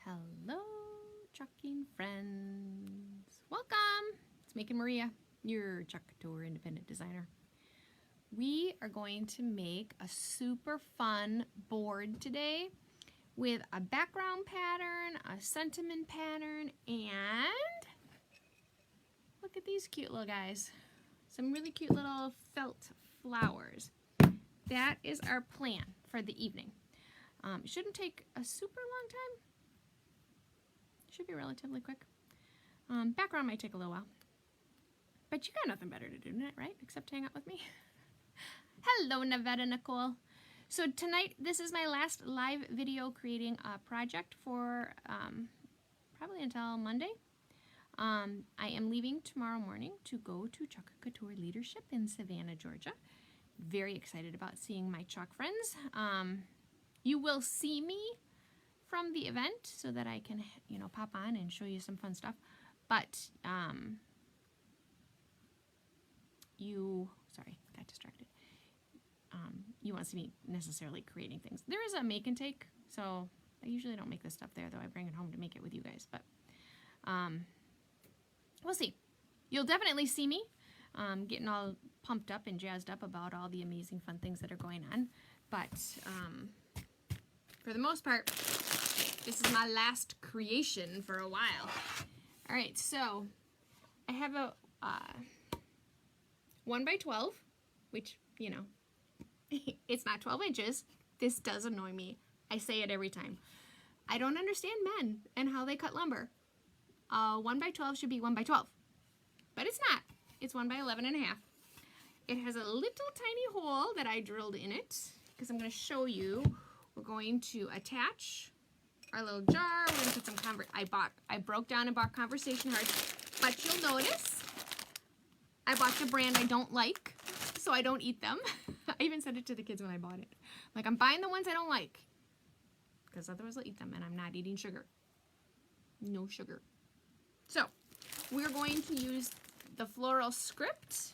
Hello, trucking friends. Welcome. It's Mike and Maria, your Chalk Couture independent designer. We are going to make a super fun board today with a background pattern, a sentiment pattern, and look at these cute little guys. Some really cute little felt flowers. That is our plan for the evening. It shouldn't take a super long time. Should be relatively quick. Background might take a little while. But you got nothing better to do tonight, right? Except hang out with me. Hello, Nevada Nicole. So tonight, this is my last live video creating a project for probably until Monday. I am leaving tomorrow morning to go to Chalk Couture Leadership in Savannah, Georgia. Very excited about seeing my chalk friends. You will see me from the event so that I can, pop on and show you some fun stuff. But sorry, got distracted. You won't see me necessarily creating things. There is a make and take, so I usually don't make this stuff there, though I bring it home to make it with you guys. But we'll see. You'll definitely see me getting all pumped up and jazzed up about all the amazing fun things that are going on. But for the most part, this is my last creation for a while. All right, so I have a 1 by 12, which, it's not 12 inches. This does annoy me. I say it every time. I don't understand men and how they cut lumber. 1 by 12 should be 1 by 12, but it's not. It's 1 by 11 and a half. It has a little tiny hole that I drilled in it because I'm going to show you. We're going to attach our little jar. We're going to put some I broke down and bought conversation hearts, but you'll notice I bought the brand I don't like, so I don't eat them. I even said it to the kids when I bought it. Like, I'm buying the ones I don't like because otherwise I'll eat them, and I'm not eating sugar. No sugar. So we're going to use the floral script,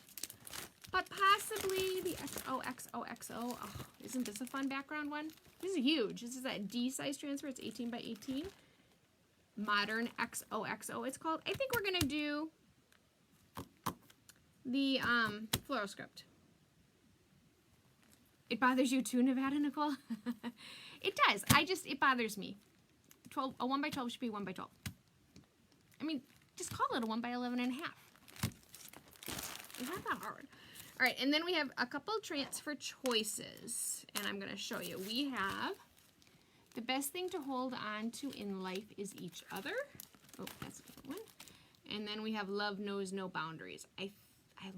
but possibly the XOXOXO. Oh, isn't this a fun background one? This is huge. This is that D size transfer. It's 18 by 18. Modern XOXO it's called. I think we're going to do the floral script. It bothers you too, Nevada Nicole? It does. It bothers me. A 1 by 12 should be 1 by 12. I mean, just call it a 1 by 11 and a half. It's not that hard. All right, and then we have a couple transfer choices, and I'm going to show you. We have the best thing to hold on to in life is each other. Oh, that's a different one. And then we have love knows no boundaries. I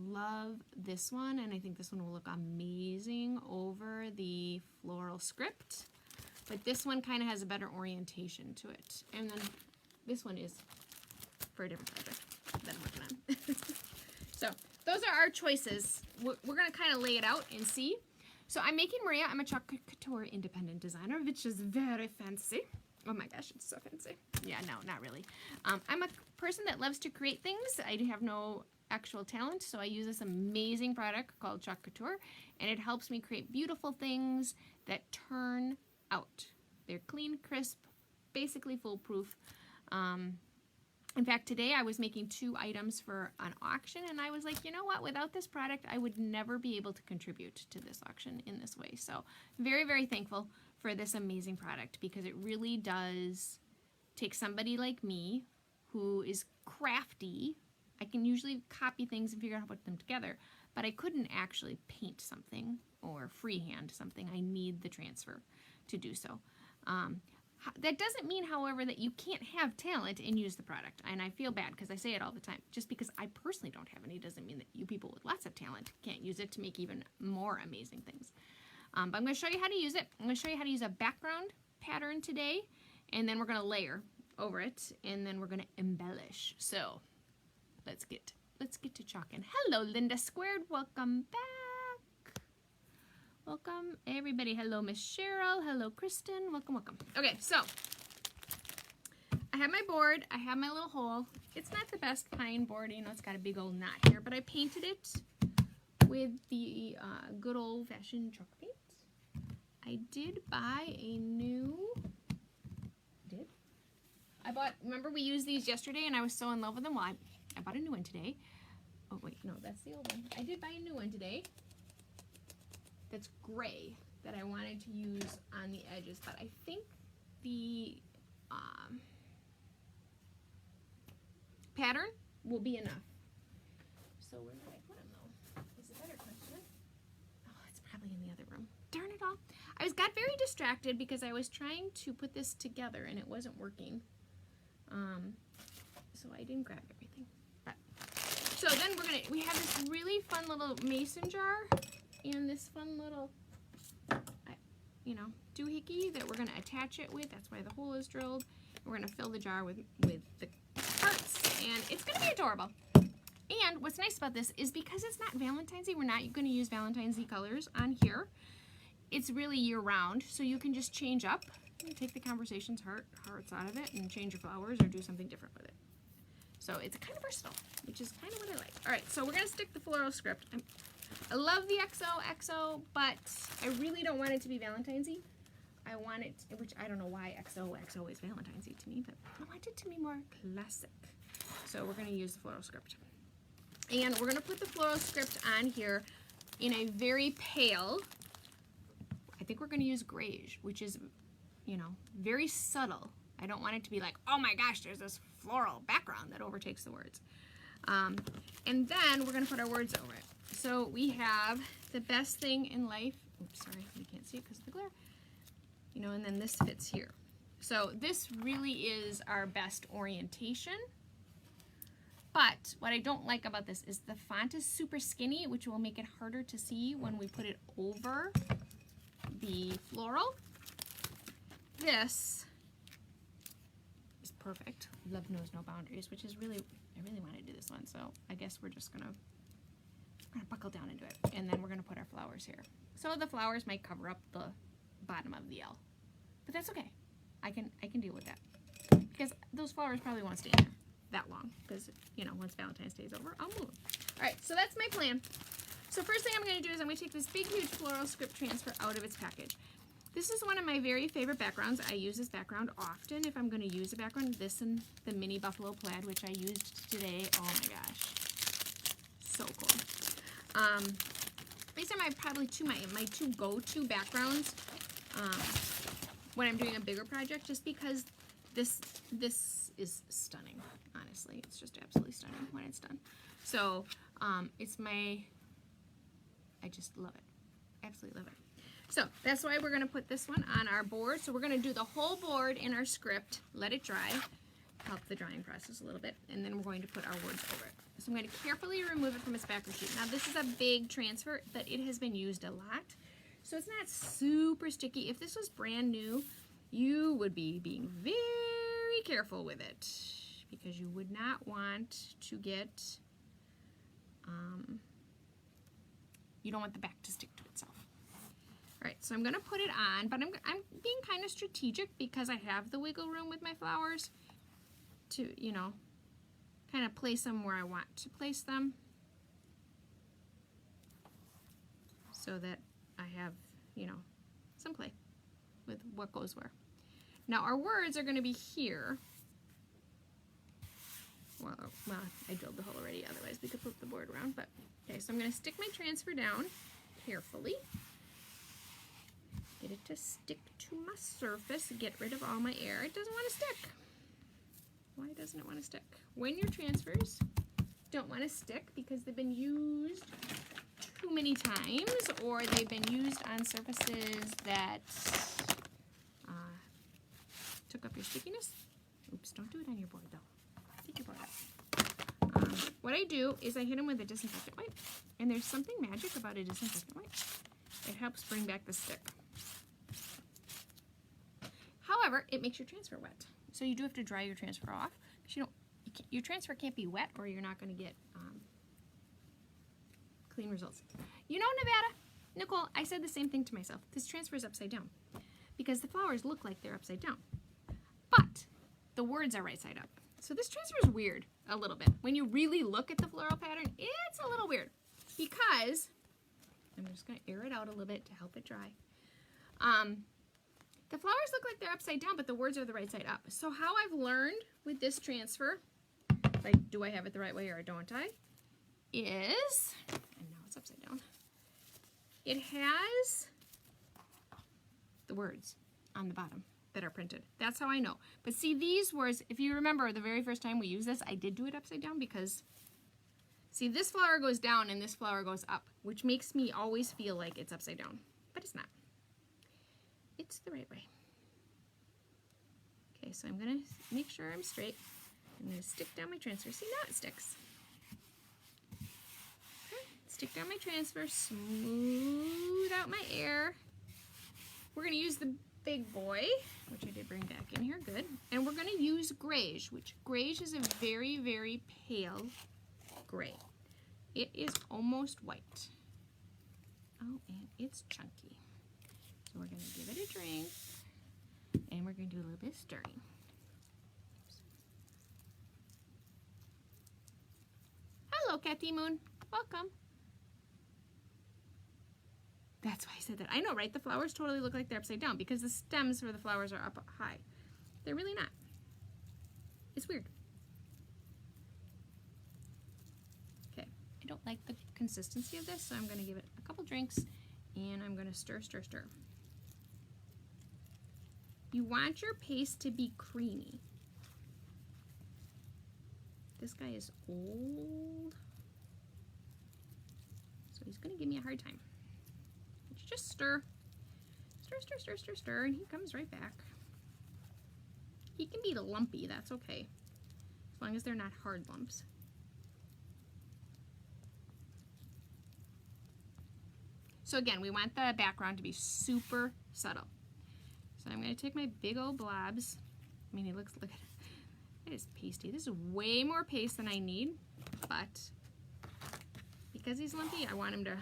love this one, and I think this one will look amazing over the floral script. But this one kind of has a better orientation to it. And then this one is for a different project that I'm working on. So those are our choices. We're going to kind of lay it out and see. So I'm making Maria. I'm a Chalk Couture independent designer, which is very fancy. Oh my gosh, it's so fancy. Yeah, no, not really. I'm a person that loves to create things. I have no actual talent, so I use this amazing product called Chalk Couture, and it helps me create beautiful things that turn out. They're clean, crisp, basically foolproof. In fact, today I was making 2 items for an auction, and I was like, you know what? Without this product, I would never be able to contribute to this auction in this way. So very, very thankful for this amazing product because it really does take somebody like me who is crafty. I can usually copy things and figure out how to put them together, but I couldn't actually paint something or freehand something. I need the transfer to do so. That doesn't mean, however, that you can't have talent and use the product. And I feel bad because I say it all the time. Just because I personally don't have any doesn't mean that you people with lots of talent can't use it to make even more amazing things. But I'm going to show you how to use it. I'm going to show you how to use a background pattern today, and then we're going to layer over it, and then we're going to embellish. So let's get to chalking. Hello, Linda Squared. Welcome back. Welcome, everybody. Hello, Miss Cheryl. Hello, Kristen. Welcome, welcome. Okay, so I have my board. I have my little hole. It's not the best pine board. It's got a big old knot here, but I painted it with the good old-fashioned chalk paint. I did buy a new remember we used these yesterday and I was so in love with them? Well, I bought a new one today. Oh wait, no, that's the old one. I did buy a new one today. That's gray that I wanted to use on the edges, but I think the pattern will be enough. So where did I put them though? Is a better question. Oh, it's probably in the other room. Darn it all. I got very distracted because I was trying to put this together and it wasn't working. So I didn't grab everything. But so then we have this really fun little mason jar and this fun little doohickey that we're going to attach it with. That's why the hole is drilled. We're going to fill the jar with the parts, and it's going to be adorable. And what's nice about this is because it's not Valentine's-y, we're not going to use Valentine's-y colors on here. It's really year-round, so you can just change up and take the conversation's hearts out of it and change your flowers or do something different with it. So it's kind of versatile, which is kind of what I like. All right, so we're going to stick the floral script. I love the XO, but I really don't want it to be Valentine's-y. I want it, which I don't know why XO is Valentine's-y to me, but I want it to be more classic. So we're going to use the floral script. And we're going to put the floral script on here in a very pale, I think we're going to use grayish, which is, very subtle. I don't want it to be like, oh my gosh, there's this floral background that overtakes the words. And then we're going to put our words over it. So we have the best thing in life. Oops, sorry, you can't see it because of the glare. And then this fits here. So this really is our best orientation. But what I don't like about this is the font is super skinny, which will make it harder to see when we put it over the floral. This is perfect. Love knows no boundaries, which is really, I really want to do this one. So I guess we're just gonna buckle down into it. And then we're gonna put our flowers here. So the flowers might cover up the bottom of the L, but that's okay. I can deal with that because those flowers probably won't stay in there that long because once Valentine's Day is over, I'll move them. All right, so that's my plan. So first thing I'm going to do is I'm going to take this big huge floral script transfer out of its package. This is one of my very favorite backgrounds. I use this background often if I'm going to use a background. This and the mini buffalo plaid, which I used today. Oh my gosh, so cool. These are probably my two go-to backgrounds when I'm doing a bigger project, just because this is stunning. Honestly, it's just absolutely stunning when it's done. So I just love it, absolutely love it. So that's why we're going to put this one on our board. So we're going to do the whole board in our script, let it dry, help the drying process a little bit, and then we're going to put our words over it. So I'm going to carefully remove it from its backer sheet. Now this is a big transfer, but it has been used a lot, so it's not super sticky. If this was brand new, you would be being very careful with it because you would not want to get, you don't want the back to stick to itself. All right, so I'm going to put it on, but I'm being kind of strategic because I have the wiggle room with my flowers to, kind of place them where I want to place them so that I have, some play with what goes where. Now our words are going to be here. Well, I drilled the hole already, otherwise we could flip the board around, but okay, so I'm going to stick my transfer down carefully. Get it to stick to my surface, get rid of all my air. It doesn't want to stick. Why doesn't it want to stick? When your transfers don't want to stick because they've been used too many times or they've been used on surfaces that took up your stickiness. Oops, don't do it on your board though. Take your board out. What I do is I hit them with a disinfectant wipe, and there's something magic about a disinfectant wipe. It helps bring back the stick. However, it makes your transfer wet. So you do have to dry your transfer off. Your transfer can't be wet or you're not going to get clean results. Nevada, Nicole, I said the same thing to myself. This transfer is upside down because the flowers look like they're upside down. But the words are right side up. So this transfer is weird a little bit. When you really look at the floral pattern, it's a little weird because I'm just going to air it out a little bit to help it dry. The flowers look like they're upside down, but the words are the right side up. So how I've learned with this transfer, like, do I have it the right way or don't I, is, and now it's upside down, it has the words on the bottom that are printed. That's how I know. But see, these words, if you remember the very first time we used this, I did do it upside down because, see, this flower goes down and this flower goes up, which makes me always feel like it's upside down, but it's not. It's the right way. Okay, so I'm gonna make sure I'm straight. I'm gonna stick down my transfer. See, now it sticks. Okay, stick down my transfer, smooth out my air. We're gonna use the big boy, which I did bring back in here, good. And we're gonna use greige, which greige is a very, very pale gray. It is almost white. Oh, and it's chunky. So we're gonna give it a drink, and we're gonna do a little bit of stirring. Hello, Cathy Moon, welcome. That's why I said that. I know, right? The flowers totally look like they're upside down because the stems for the flowers are up high. They're really not. It's weird. Okay, I don't like the consistency of this, so I'm gonna give it a couple drinks, and I'm gonna stir, stir, stir. You want your paste to be creamy. This guy is old, so he's gonna give me a hard time. But you just stir, stir, stir, stir, stir, stir, and he comes right back. He can be lumpy, that's okay, as long as they're not hard lumps. So again, we want the background to be super subtle. So I'm going to take my big old blobs. I mean, look at it. It is pasty. This is way more paste than I need, but because he's lumpy, I want him to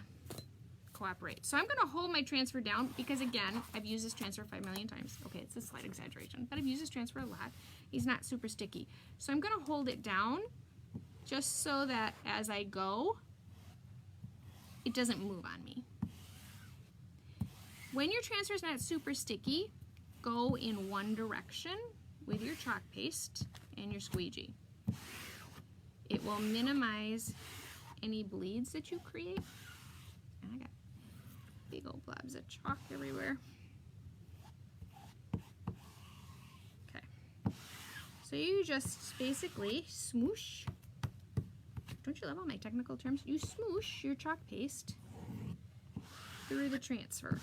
cooperate. So I'm going to hold my transfer down because, again, I've used this transfer 5 million times. Okay, it's a slight exaggeration, but I've used this transfer a lot. He's not super sticky. So I'm going to hold it down just so that as I go, it doesn't move on me. When your transfer is not super sticky, go in one direction with your chalk paste and your squeegee. It will minimize any bleeds that you create. And I got big old blobs of chalk everywhere. Okay. So you just basically smoosh. Don't you love all my technical terms? You smoosh your chalk paste through the transfer.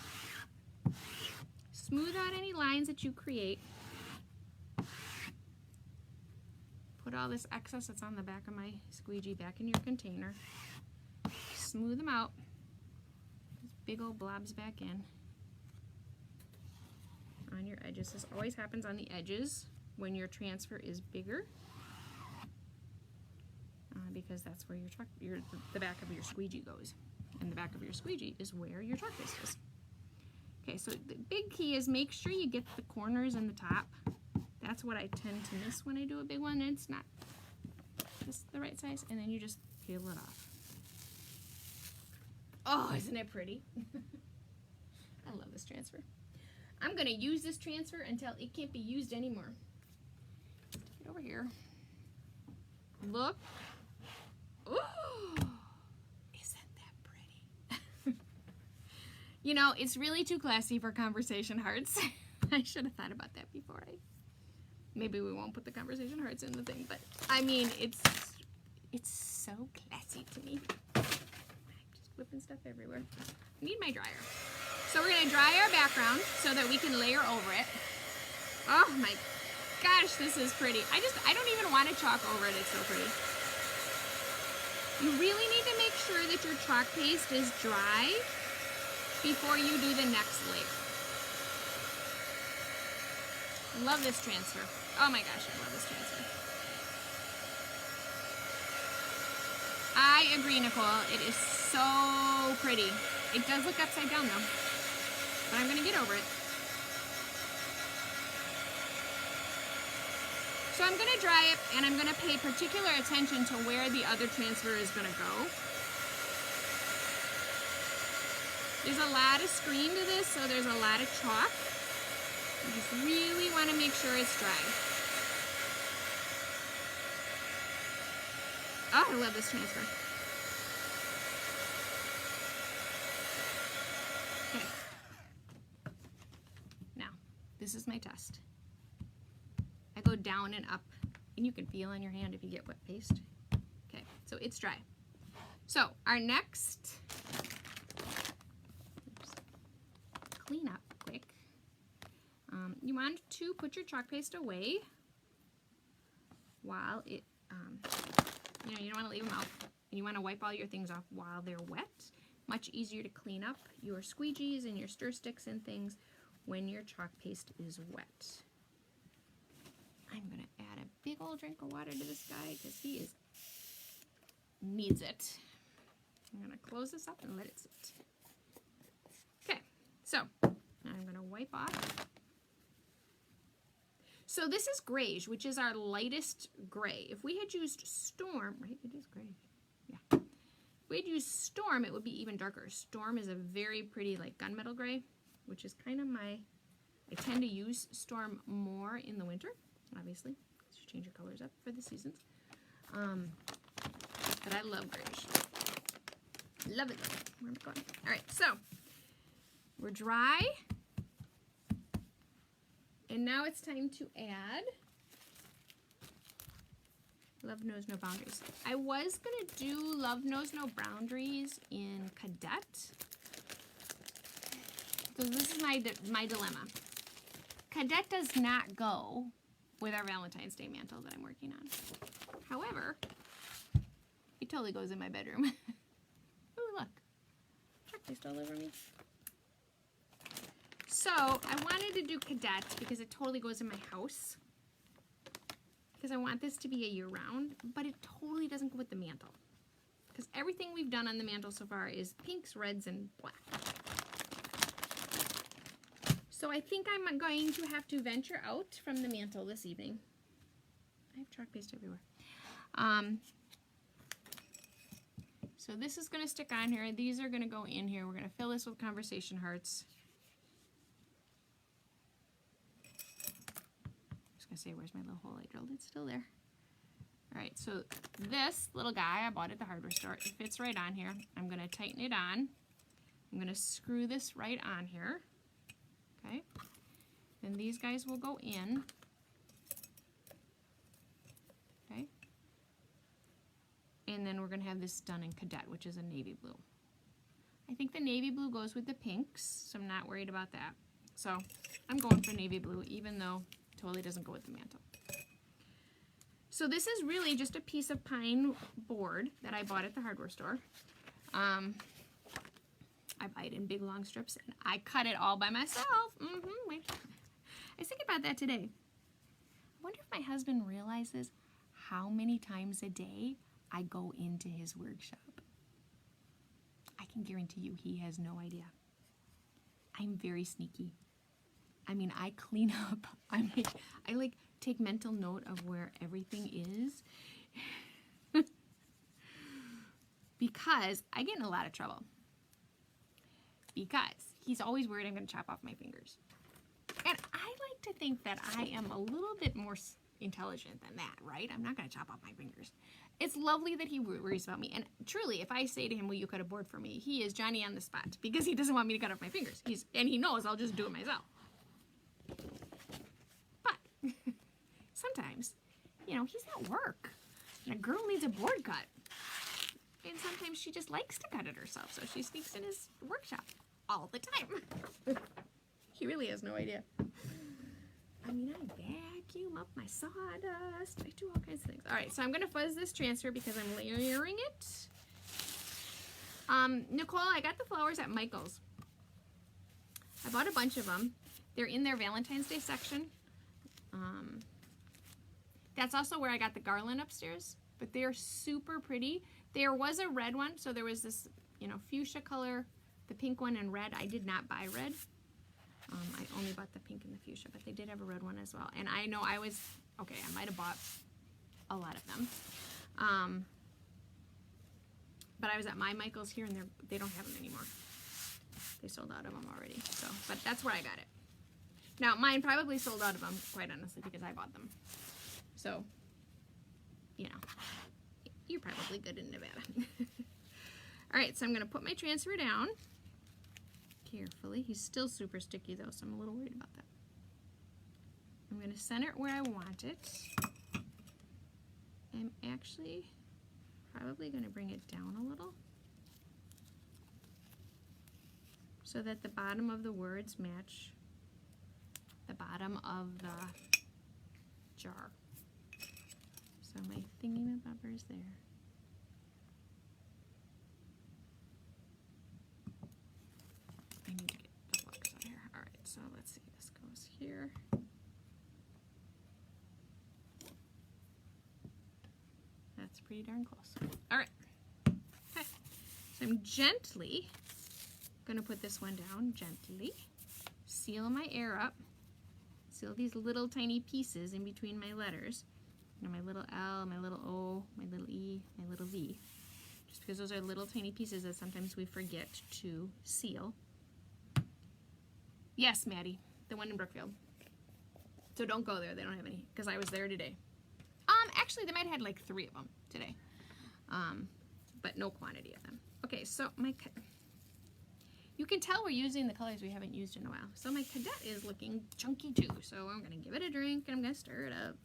Smooth out any lines that you create. Put all this excess that's on the back of my squeegee back in your container. Smooth them out. These big old blobs back in. On your edges. This always happens on the edges when your transfer is bigger. Because that's where the back of your squeegee goes. And the back of your squeegee is where your chalk paste is. Okay, so the big key is make sure you get the corners and the top. That's what I tend to miss when I do a big one, and it's not just the right size, and then you just peel it off. Oh, isn't it pretty? I love this transfer. I'm gonna use this transfer until it can't be used anymore. Stick it over here. Look. Ooh. You know, it's really too classy for conversation hearts. I should have thought about that before maybe we won't put the conversation hearts in the thing, but I mean, it's so classy to me. I'm just whipping stuff everywhere. I need my dryer. So we're gonna dry our background so that we can layer over it. Oh my gosh, this is pretty. I don't even want to chalk over it, it's so pretty. You really need to make sure that your chalk paste is dry before you do the next layer. Love this transfer. Oh my gosh, I love this transfer. I agree, Nicole. It is so pretty. It does look upside down though, but I'm gonna get over it. So I'm gonna dry it and I'm gonna pay particular attention to where the other transfer is gonna go. There's a lot of screen to this, so there's a lot of chalk. You just really want to make sure it's dry. Oh, I love this transfer. Okay. Now, this is my test. I go down and up, and you can feel on your hand if you get wet paste. Okay, so it's dry. So our next, clean up quick. You want to put your chalk paste away while it, you know, you don't want to leave them out. And you want to wipe all your things off while they're wet. Much easier to clean up your squeegees and your stir sticks and things when your chalk paste is wet. I'm going to add a big old drink of water to this guy because he needs it. I'm going to close this up and let it sit. Okay, so now I'm going to wipe off. So this is Greige, which is our lightest gray. If we had used Storm, right, it is Greige, yeah. If we had used Storm, it would be even darker. Storm is a very pretty like gunmetal gray, which is kind of I tend to use Storm more in the winter, obviously, because you change your colors up for the seasons. But I love Greige. Love it. Where am I going? All right, so we're dry. And now it's time to add Love Knows No Boundaries. I was going to do Love Knows No Boundaries in Cadet. So this is my dilemma. Cadet does not go with our Valentine's Day mantle that I'm working on. However, it totally goes in my bedroom. Ooh, look. Chalk paste all over me. So I wanted to do Cadet because it totally goes in my house. Because I want this to be a year-round, but it totally doesn't go with the mantle. Because everything we've done on the mantle so far is pinks, reds, and black. So I think I'm going to have to venture out from the mantle this evening. I have chalk paste everywhere. So this is going to stick on here. These are going to go in here. We're going to fill this with conversation hearts. I say, where's my little hole I drilled? It's still there. All right, so this little guy I bought at the hardware store, it fits right on here. I'm going to tighten it on. I'm going to screw this right on here. Okay. Then these guys will go in. Okay. And then we're going to have this done in Cadet, which is a navy blue. I think the navy blue goes with the pinks, so I'm not worried about that. So I'm going for navy blue, even though totally doesn't go with the mantle. So this is really just a piece of pine board that I bought at the hardware store. I buy it in big long strips and I cut it all by myself. I was thinking about that today. I wonder if my husband realizes how many times a day I go into his workshop. I can guarantee you he has no idea. I'm very sneaky. I mean, I clean up. I like take mental note of where everything is because I get in a lot of trouble because he's always worried I'm going to chop off my fingers. And I like to think that I am a little bit more intelligent than that, right? I'm not going to chop off my fingers. It's lovely that he worries about me. And truly, if I say to him, will you cut a board for me? He is Johnny on the spot because he doesn't want me to cut off my fingers. And he knows I'll just do it myself. But sometimes, you know, he's at work and a girl needs a board cut. And sometimes she just likes to cut it herself, so she sneaks in his workshop all the time. He really has no idea. I mean, I vacuum up my sawdust. I do all kinds of things. All right, so I'm going to fuzz this transfer because I'm layering it. Nicole, I got the flowers at Michael's. I bought a bunch of them. They're in their Valentine's Day section. That's also where I got the garland upstairs, but they're super pretty. There was a red one, so there was this, you know, fuchsia color, the pink one, and red. I did not buy red. I only bought the pink and the fuchsia, but they did have a red one as well. And I know I might have bought a lot of them. But I was at my Michael's here, and they don't have them anymore. They sold out of them already. So, but that's where I got it. Now, mine probably sold out of them, quite honestly, because I bought them. So, you know, you're probably good in Nevada. All right, so I'm going to put my transfer down carefully. He's still super sticky, though, so I'm a little worried about that. I'm going to center it where I want it. I'm actually probably going to bring it down a little so that the bottom of the words match the bottom of the jar. So my thingy-mabobber's there. I need to get the books out here. All right, so let's see. This goes here. That's pretty darn close. All right. Okay. So I'm gently going to put this one down, gently. Seal my air up. Seal these little tiny pieces in between my letters. You know, my little L, my little O, my little E, my little V. Just because those are little tiny pieces that sometimes we forget to seal. Yes, Maddie, the one in Brookfield. So don't go there. They don't have any, because I was there today. Actually, they might have had like 3 of them today, but no quantity of them. Okay, so you can tell we're using the colors we haven't used in a while. So my cadet is looking chunky too, so I'm going to give it a drink and I'm going to stir it up.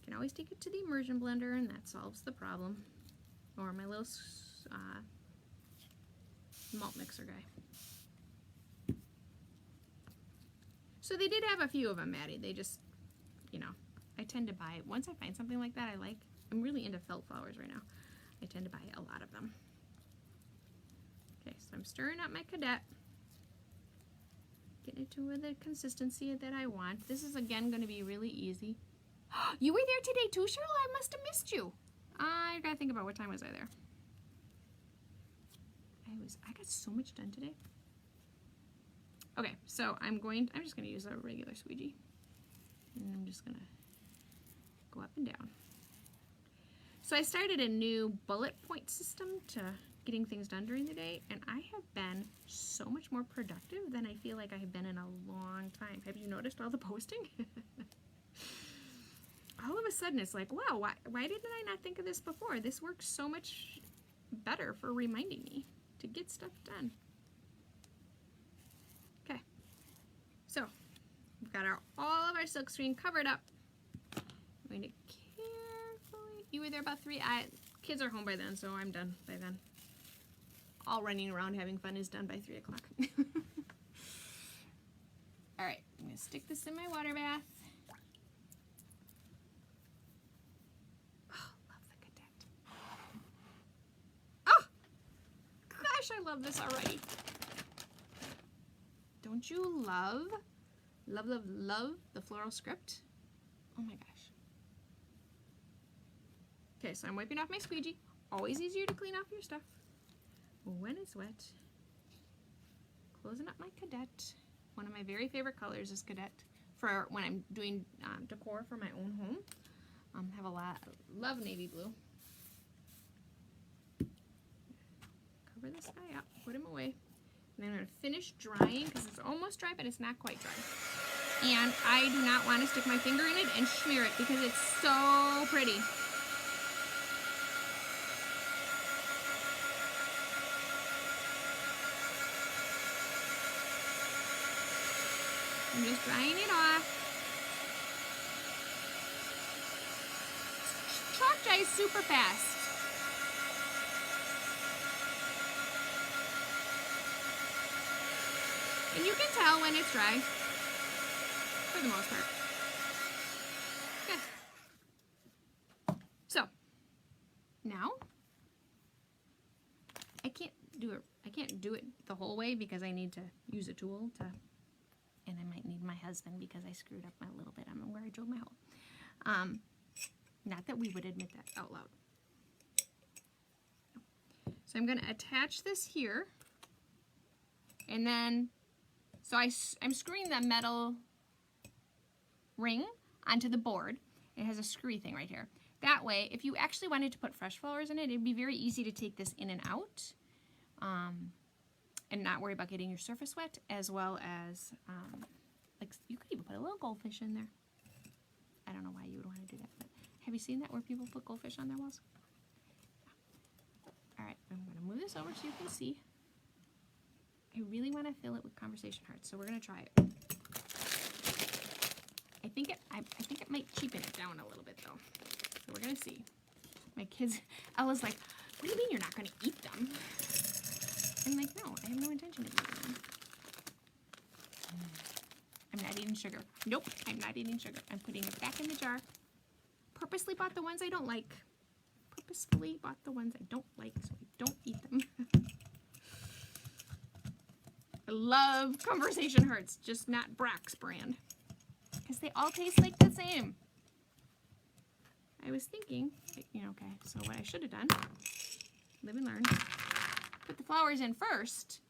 You can always take it to the immersion blender and that solves the problem. Or my little malt mixer guy. So they did have a few of them, Maddie. They just, you know, I tend to buy, once I find something like that I like, I'm really into felt flowers right now. I tend to buy a lot of them. Okay, so I'm stirring up my cadet. Getting it to the consistency that I want. This is again going to be really easy. You were there today too, Cheryl? I must have missed you. I gotta think about what time was I there. I got so much done today. Okay, so I'm just gonna use a regular squeegee. And I'm just gonna go up and down. So I started a new bullet point system to getting things done during the day, and I have been so much more productive than I feel like I have been in a long time. Have you noticed all the posting? All of a sudden it's like, wow, why didn't I not think of this before? This works so much better for reminding me to get stuff done. Okay, so we've got all of our silkscreen covered up. I'm going to carefully, you were there about 3, kids are home by then, so I'm done by then. All running around having fun is done by 3 o'clock. All right, I'm going to stick this in my water bath. I love this already. Don't you love the floral script? Oh my gosh. Okay, so I'm wiping off my squeegee. Always easier to clean off your stuff when it's wet. Closing up my cadet. One of my very favorite colors is cadet for when I'm doing decor for my own home. Have a lot, love navy blue. Cover this guy up, put him away, and then I'm going to finish drying because it's almost dry, but it's not quite dry. And I do not want to stick my finger in it and smear it because it's so pretty. I'm just drying it off. Chalk dries super fast. And you can tell when it's dry, for the most part. Okay. So, now, I can't do it the whole way because I need to use a tool to, and I might need my husband because I screwed up a little bit on where I drilled my hole. Not that we would admit that out loud. So I'm going to attach this here, and then, so I'm screwing the metal ring onto the board. It has a screwy thing right here. That way, if you actually wanted to put fresh flowers in it, it'd be very easy to take this in and out. and not worry about getting your surface wet, as well as, like, you could even put a little goldfish in there. I don't know why you would want to do that, but have you seen that where people put goldfish on their walls? All right, I'm going to move this over so you can see. I really want to fill it with conversation hearts, so we're going to try it. I think it might cheapen it down a little bit though. So we're going to see. My kids, Ella's like, what do you mean you're not going to eat them? I'm like, no, I have no intention of eating them. I'm not eating sugar. Nope, I'm not eating sugar. I'm putting it back in the jar. Purposely bought the ones I don't like. Purposefully bought the ones I don't like so I don't eat them. I love conversation hearts, just not Brack's brand. Because they all taste like the same. I was thinking, okay, so what I should have done, live and learn, put the flowers in first.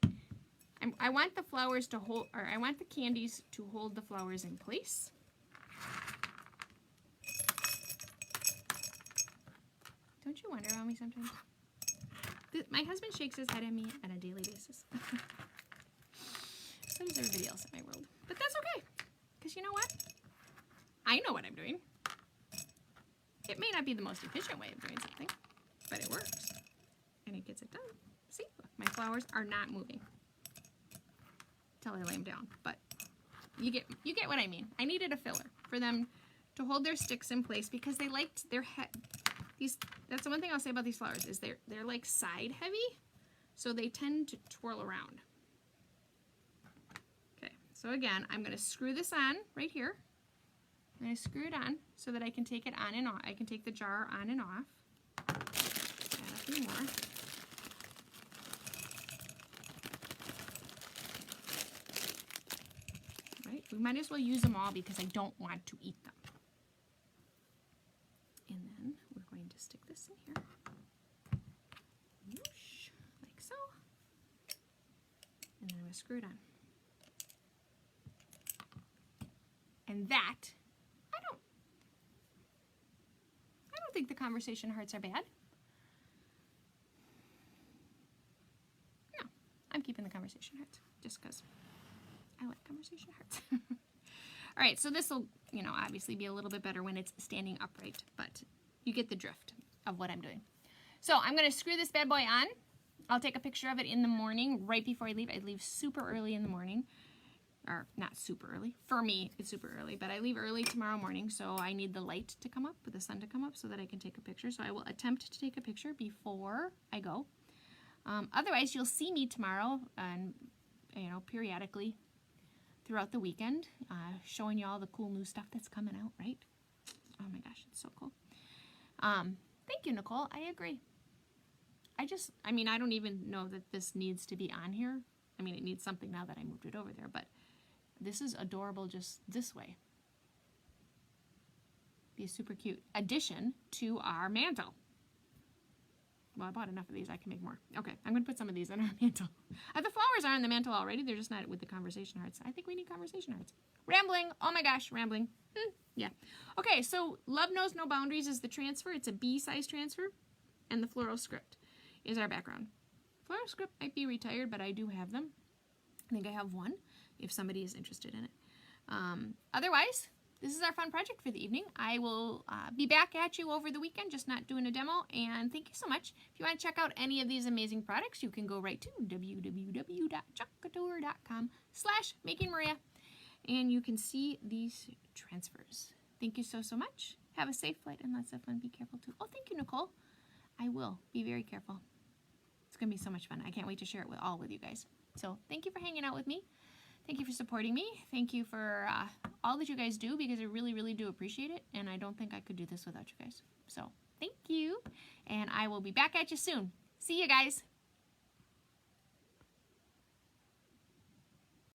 I want the flowers to hold, or I want the candies to hold the flowers in place. Don't you wonder about me sometimes? My husband shakes his head at me on a daily basis. So does everybody else in my world. But that's okay, because you know what? I know what I'm doing. It may not be the most efficient way of doing something, but it works. And it gets it done. See, look, my flowers are not moving until I lay them down. But you get what I mean. I needed a filler for them to hold their sticks in place because they liked their head. That's the one thing I'll say about these flowers is they're like side heavy, so they tend to twirl around. Okay, so again, I'm going to screw this on right here. I'm going to screw it on so that I can take it on and off. I can take the jar on and off. Add a few more. Right, we might as well use them all because I don't want to eat them. And then we're going to stick this in here. Whoosh, like so. And then I'm going to screw it on. And that, I don't think the conversation hearts are bad. No, I'm keeping the conversation hearts just because I like conversation hearts. All right, so this will, obviously be a little bit better when it's standing upright, but you get the drift of what I'm doing. So I'm going to screw this bad boy on. I'll take a picture of it in the morning right before I leave. I leave super early in the morning. Or not super early. For me, it's super early, but I leave early tomorrow morning, so I need the light to come up, the sun to come up, so that I can take a picture. So I will attempt to take a picture before I go. Otherwise, you'll see me tomorrow, and periodically throughout the weekend, showing you all the cool new stuff that's coming out. Right? Oh my gosh, it's so cool. Thank you, Nicole. I agree. I don't even know that this needs to be on here. I mean, it needs something now that I moved it over there, but this is adorable just this way. Be a super cute addition to our mantle. Well, I bought enough of these. I can make more. Okay, I'm going to put some of these on our mantle. The flowers are on the mantle already. They're just not with the conversation hearts. I think we need conversation hearts. Rambling. Oh my gosh, rambling. Yeah. Okay, so Love Knows No Boundaries is the transfer. It's a B-size transfer. And the floral script is our background. Floral script might be retired, but I do have them. I think I have one if somebody is interested in it. Otherwise, this is our fun project for the evening. I will be back at you over the weekend, just not doing a demo. And thank you so much. If you want to check out any of these amazing products, you can go right to www.chalkcouture.com/makingmaria. And you can see these transfers. Thank you so much. Have a safe flight and lots of fun. Be careful too. Oh, thank you, Nicole. I will be very careful. It's going to be so much fun. I can't wait to share it with you guys. So thank you for hanging out with me. Thank you for supporting me. Thank you for all that you guys do, because I really, really do appreciate it. And I don't think I could do this without you guys. So thank you. And I will be back at you soon. See you guys.